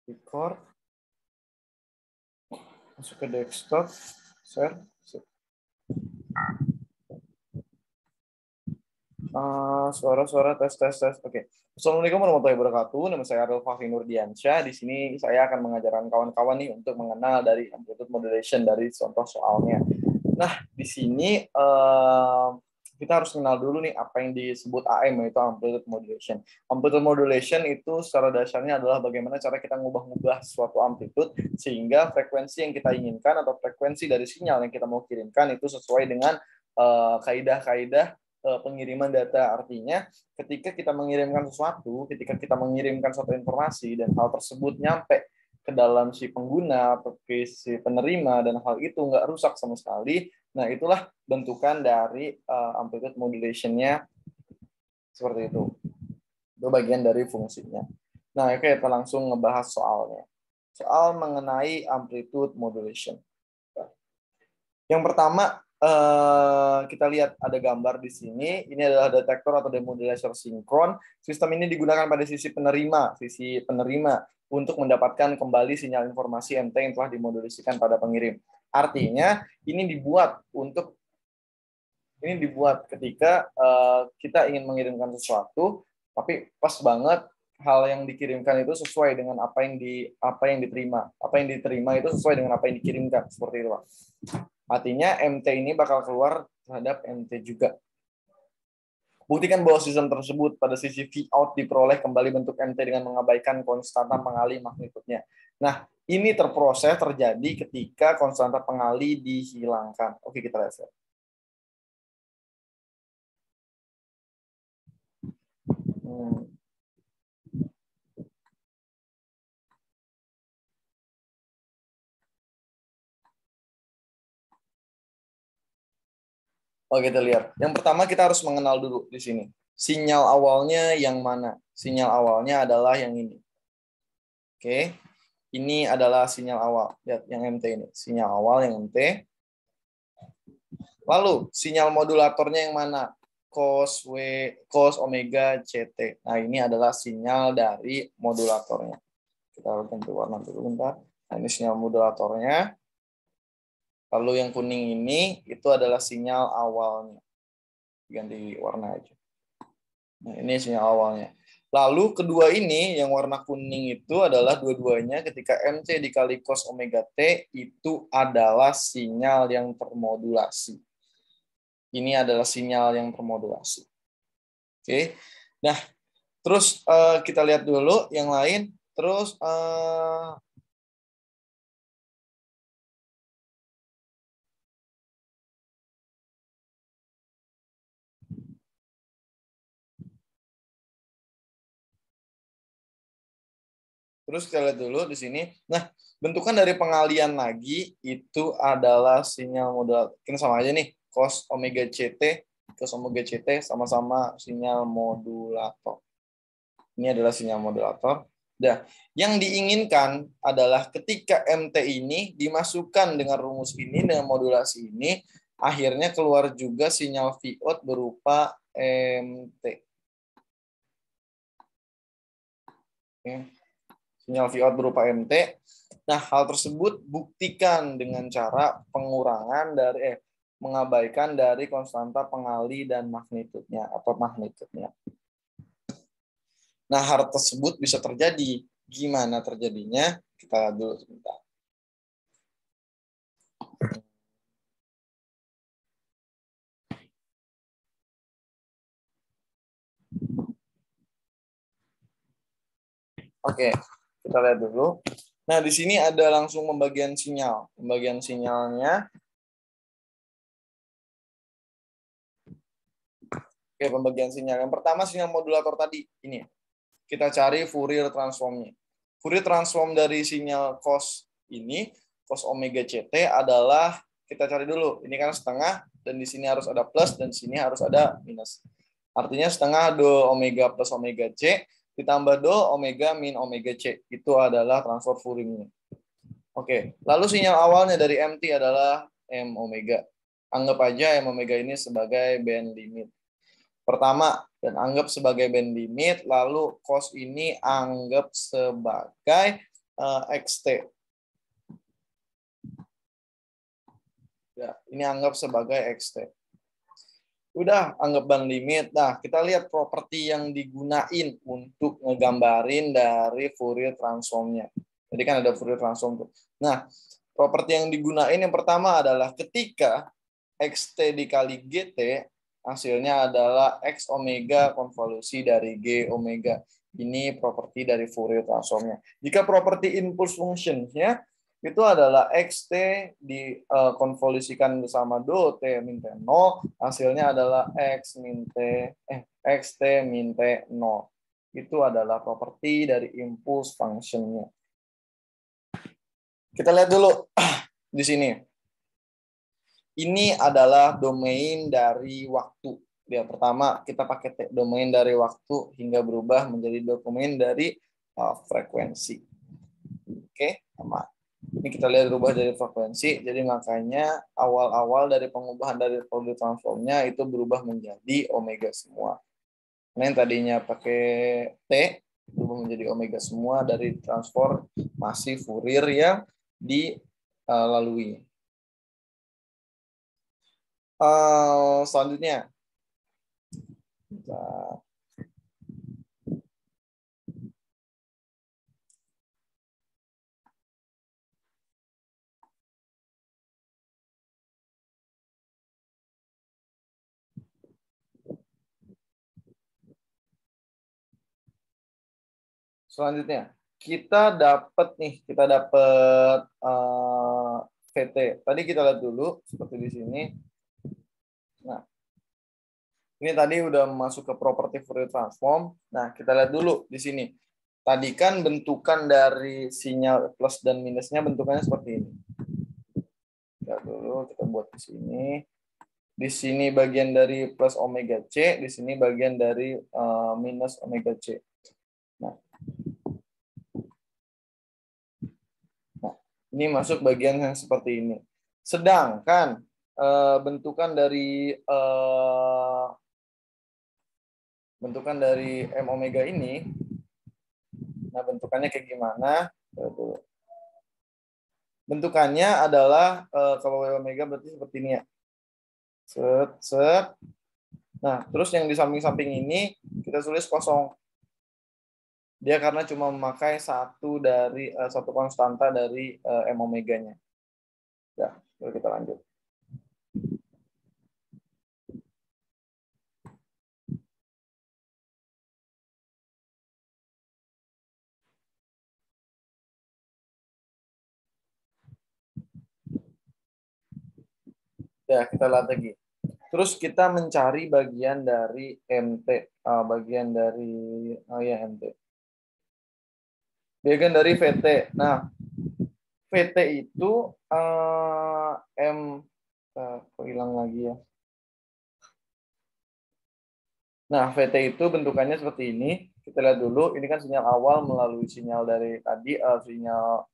record, masuk ke desktop, share. Suara-suara tes. Oke. Assalamualaikum warahmatullahi wabarakatuh. Nama saya Arul Fahri Nurdiansyah. Di sini saya akan mengajarkan kawan-kawan nih untuk mengenal dari amplitude modulation dari contoh soalnya. Nah, di sini kita harus kenal dulu nih apa yang disebut AM, yaitu amplitude modulation. Amplitude modulation itu secara dasarnya adalah bagaimana cara kita ngubah-ngubah suatu amplitude sehingga frekuensi yang kita inginkan atau frekuensi dari sinyal yang kita mau kirimkan itu sesuai dengan kaidah-kaidah pengiriman data. Artinya ketika kita mengirimkan sesuatu, ketika kita mengirimkan suatu informasi dan hal tersebut nyampe ke dalam si pengguna atau ke si penerima dan hal itu nggak rusak sama sekali, nah itulah bentukan dari amplitude modulation-nya seperti itu. Itu bagian dari fungsinya. Nah, oke, kita langsung ngebahas soalnya. Soal mengenai amplitude modulation. Yang pertama, kita lihat ada gambar di sini. Ini adalah detektor atau demodulator sinkron. Sistem ini digunakan pada sisi penerima untuk mendapatkan kembali sinyal informasi MT yang telah dimodulasikan pada pengirim. Artinya ini dibuat ketika kita ingin mengirimkan sesuatu, tapi pas banget hal yang dikirimkan itu sesuai dengan apa yang diterima. Apa yang diterima itu sesuai dengan apa yang dikirimkan, seperti itu, Pak. Artinya MT ini bakal keluar terhadap MT juga. Buktikan bahwa sistem tersebut pada sisi V out diperoleh kembali bentuk MT dengan mengabaikan konstanta pengalih magnitudenya. Nah, ini terjadi ketika konstanta pengalih dihilangkan. Oke, kita lihat. Oke, kita lihat. Yang pertama kita harus mengenal dulu di sini. Sinyal awalnya yang mana? Sinyal awalnya adalah yang ini. Oke. Ini adalah sinyal awal. Lihat yang MT ini. Sinyal awal yang MT. Lalu sinyal modulatornya yang mana? Cos omega CT. Nah, ini adalah sinyal dari modulatornya. Kita ganti warna dulu bentar. Nah, ini sinyal modulatornya. Lalu yang kuning ini itu adalah sinyal awalnya. Ganti warna aja. Nah, ini sinyal awalnya. Lalu kedua ini yang warna kuning itu adalah dua-duanya ketika MC dikali cos omega T itu adalah sinyal yang termodulasi. Ini adalah sinyal yang termodulasi. Oke. Nah, terus kita lihat dulu yang lain. Terus kita lihat dulu di sini. Nah, bentukan dari pengalian lagi itu adalah sinyal modulator. Ini sama aja nih, cos omega CT sama-sama sinyal modulator. Ini adalah sinyal modulator. Nah, yang diinginkan adalah ketika MT ini dimasukkan dengan rumus ini, dengan modulasi ini, akhirnya keluar juga sinyal Vout berupa MT. Oke. Sinyal Vout berupa MT. Nah, hal tersebut buktikan dengan cara pengurangan dari mengabaikan dari konstanta pengalih dan magnitudenya atau magnitudenya. Nah, hal tersebut bisa terjadi. Gimana terjadinya? Kita lihat dulu sebentar. Oke, kita lihat dulu. Nah, di sini ada langsung pembagian sinyal. Pembagian sinyalnya. Oke, pembagian sinyal. Yang pertama sinyal modulator tadi. Ini. Kita cari Fourier transformnya. Fourier transform dari sinyal cos ini, cos omega CT adalah, kita cari dulu. Ini kan setengah, dan di sini harus ada plus, dan di sini harus ada minus. Artinya setengah do omega plus omega C, ditambah do omega min omega C. Itu adalah transfer Fourier-nya. Oke, lalu sinyal awalnya dari MT adalah M omega. Anggap aja M omega ini sebagai band limit. Pertama, dan anggap sebagai band limit, lalu cos ini anggap sebagai XT. Ya, ini anggap sebagai XT. Udah, anggap band limit. Nah, kita lihat properti yang digunain untuk ngegambarin dari Fourier transformnya. Jadi kan ada Fourier transform tuh. Nah, properti yang digunain yang pertama adalah ketika XT dikali GT, hasilnya adalah X omega konvolusi dari G omega. Ini properti dari Fourier transformnya. Jika properti impulse function-nya itu adalah XT dikonvolusikan bersama do T min T 0, hasilnya adalah XT min T 0. Itu adalah properti dari impulse function-nya. Kita lihat dulu di sini. Ini adalah domain dari waktu. Yang pertama, kita pakai domain dari waktu hingga berubah menjadi domain dari frekuensi. Oke, sama. Ini kita lihat berubah dari frekuensi, jadi makanya awal-awal dari pengubahan dari Fourier transformnya itu berubah menjadi omega semua. Nah, yang tadinya pakai T, berubah menjadi omega semua dari transformasi Fourier yang dilalui. Selanjutnya, kita dapat VT. Tadi kita lihat dulu seperti di sini. Nah, ini tadi udah masuk ke properti Fourier transform. Nah, kita lihat dulu di sini. Tadi kan bentukan dari sinyal plus dan minusnya bentukannya seperti ini. Lihat dulu, kita buat di sini. Di sini bagian dari plus omega C, di sini bagian dari minus omega C. Nah, ini masuk bagian yang seperti ini. Sedangkan bentukan dari M omega ini, nah bentukannya kayak gimana? Bentukannya adalah kalau W omega berarti seperti ini ya. Set. Nah, terus yang di samping-samping ini kita tulis kosong. Dia karena cuma memakai satu konstanta dari M omeganya. Ya, lalu kita lanjut. Ya, kita lihat lagi. Terus kita mencari bagian dari MT, bagian dari MT. Bagian dari VT. Nah, VT itu kok hilang lagi ya. Nah, VT itu bentukannya seperti ini. Kita lihat dulu, ini kan sinyal awal melalui sinyal dari tadi, sinyal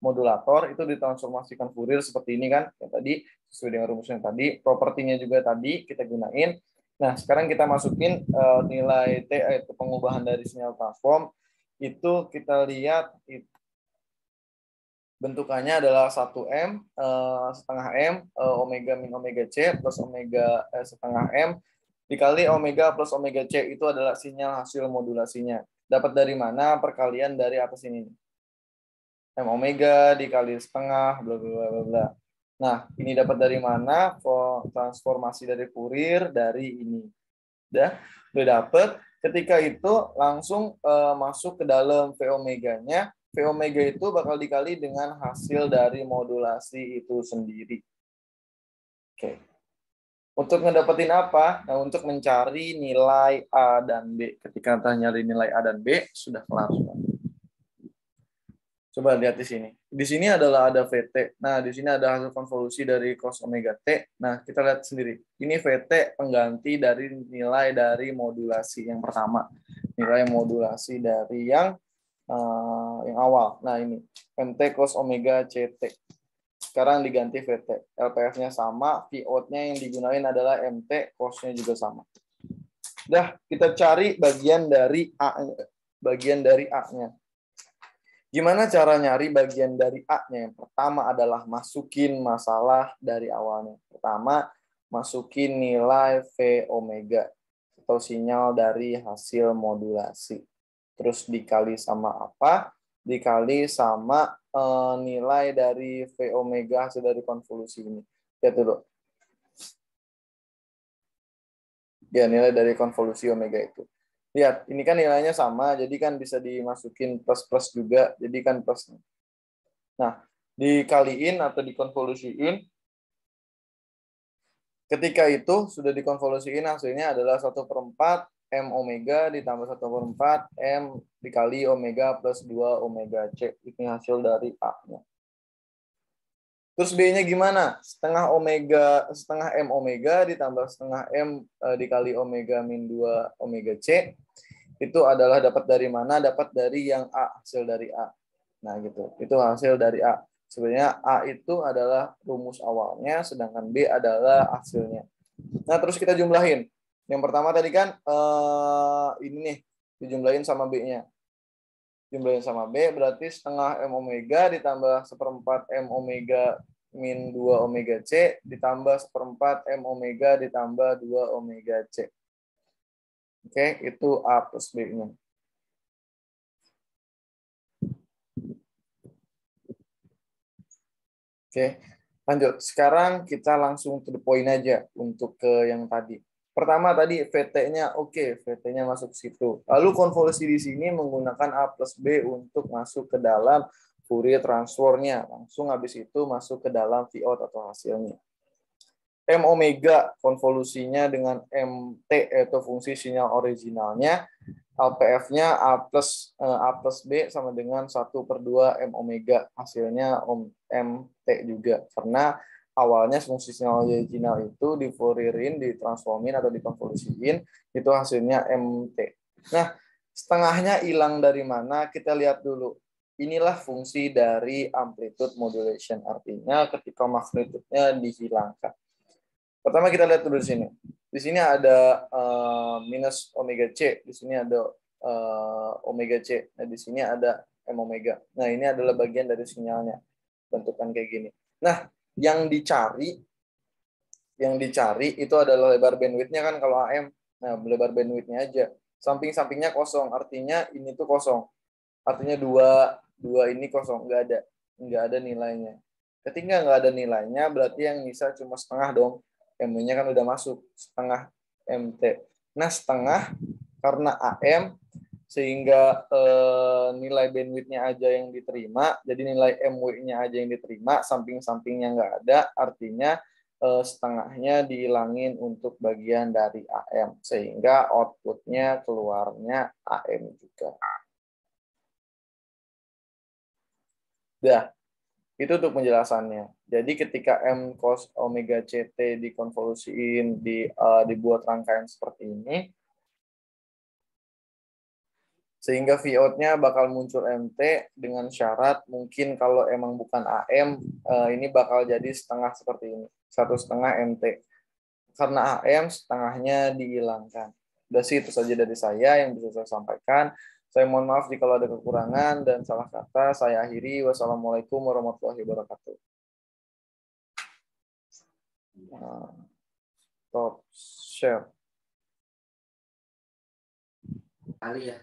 modulator itu ditransformasikan Fourier seperti ini kan, yang tadi sesuai dengan rumusnya tadi. Propertinya juga tadi kita gunain. Nah, sekarang kita masukin nilai T, yaitu pengubahan dari sinyal transform. Itu kita lihat bentukannya adalah 1M, setengah M, omega min omega C plus omega setengah M, dikali omega plus omega C itu adalah sinyal hasil modulasinya. Dapat dari mana? Perkalian dari atas ini. M omega dikali setengah, bla bla bla bla. Nah, ini dapat dari mana? Transformasi dari Fourier dari ini. Udah dapat. Ketika itu langsung masuk ke dalam V omeganya. V omega itu bakal dikali dengan hasil dari modulasi itu sendiri. Oke. Untuk ngedapetin apa? Nah, untuk mencari nilai A dan B. Ketika kita nyari nilai A dan B, sudah kelar. Coba lihat di sini. Di sini adalah ada VT. Nah, di sini ada hasil konvolusi dari cos omega T. Nah, kita lihat sendiri. Ini VT pengganti dari nilai dari modulasi yang pertama. Nilai modulasi dari yang awal. Nah, ini MT cos omega CT. Sekarang diganti VT. LPF-nya sama, V out-nya yang digunakan adalah MT, cos-nya juga sama. Dah, kita cari bagian dari A-nya. Gimana cara nyari bagian dari A-nya? Yang pertama adalah masukin masalah dari awalnya. Pertama, masukin nilai V omega atau sinyal dari hasil modulasi. Terus dikali sama apa? Dikali sama nilai dari V omega hasil dari konvolusi ini. Lihat dulu. Ya, nilai dari konvolusi omega itu. Lihat, ini kan nilainya sama, jadi kan bisa dimasukin plus-plus juga, jadi kan plus. Nah, dikaliin atau dikonvolusiin, ketika itu sudah dikonvolusiin hasilnya adalah 1/4 M omega ditambah 1/4 M dikali omega plus 2 omega C. Ini hasil dari A-nya. Terus B-nya gimana? Setengah M omega ditambah setengah M dikali omega min 2 omega C. Itu adalah dapat dari mana? Dapat dari yang A, hasil dari A. Nah, gitu. Itu hasil dari A. Sebenarnya A itu adalah rumus awalnya, sedangkan B adalah hasilnya. Nah, terus kita jumlahin. Yang pertama tadi kan ini nih, dijumlahin sama B-nya. Jumlahin sama B berarti setengah M omega ditambah 1/4 M omega min 2 omega C ditambah 1/4 M omega ditambah 2 omega C. Oke, itu A plus B-nya. Oke, lanjut. Sekarang kita langsung to the point aja untuk ke yang tadi. Pertama tadi VT-nya oke, VT-nya masuk situ. Lalu konvolusi di sini menggunakan A plus B untuk masuk ke dalam Fourier transformnya. Langsung habis itu masuk ke dalam Vout atau hasilnya. M omega konvolusinya dengan MT yaitu fungsi sinyal originalnya. LPF-nya A plus B sama dengan 1/2 M omega. Hasilnya MT juga. Karena awalnya fungsi sinyal original itu di Fourierin, ditransformin atau dikonvolusiin, itu hasilnya MT. Nah, setengahnya hilang dari mana? Kita lihat dulu. Inilah fungsi dari amplitude modulation. Artinya ketika magnitudenya dihilangkan. Pertama kita lihat dulu di sini. Di sini ada minus omega C, di sini ada omega C. Nah, di sini ada M omega. Nah, ini adalah bagian dari sinyalnya. Bentukan kayak gini. Nah, yang dicari itu adalah lebar bandwidth-nya kan kalau AM. Nah, lebar bandwidth-nya aja. Samping-sampingnya kosong, artinya ini tuh kosong. Artinya dua ini kosong, nggak ada nilainya. Ketika nggak ada nilainya, berarti yang bisa cuma setengah dong. M-nya kan udah masuk setengah MT. Nah, setengah karena AM sehingga nilai bandwidth-nya aja yang diterima, jadi nilai MW-nya aja yang diterima, samping-sampingnya nggak ada, artinya setengahnya dihilangin untuk bagian dari AM, sehingga output-nya keluarnya AM juga. Dah, itu untuk penjelasannya. Jadi ketika M cos omega CT dikonvolusiin, dibuat rangkaian seperti ini, sehingga Vout-nya bakal muncul MT dengan syarat mungkin kalau emang bukan AM, ini bakal jadi setengah seperti ini, 1/2 MT. Karena AM setengahnya dihilangkan. Udah sih itu saja dari saya yang bisa saya sampaikan. Saya mohon maaf jika ada kekurangan dan salah kata. Saya akhiri. Wassalamualaikum warahmatullahi wabarakatuh. Stop share. Kali ya.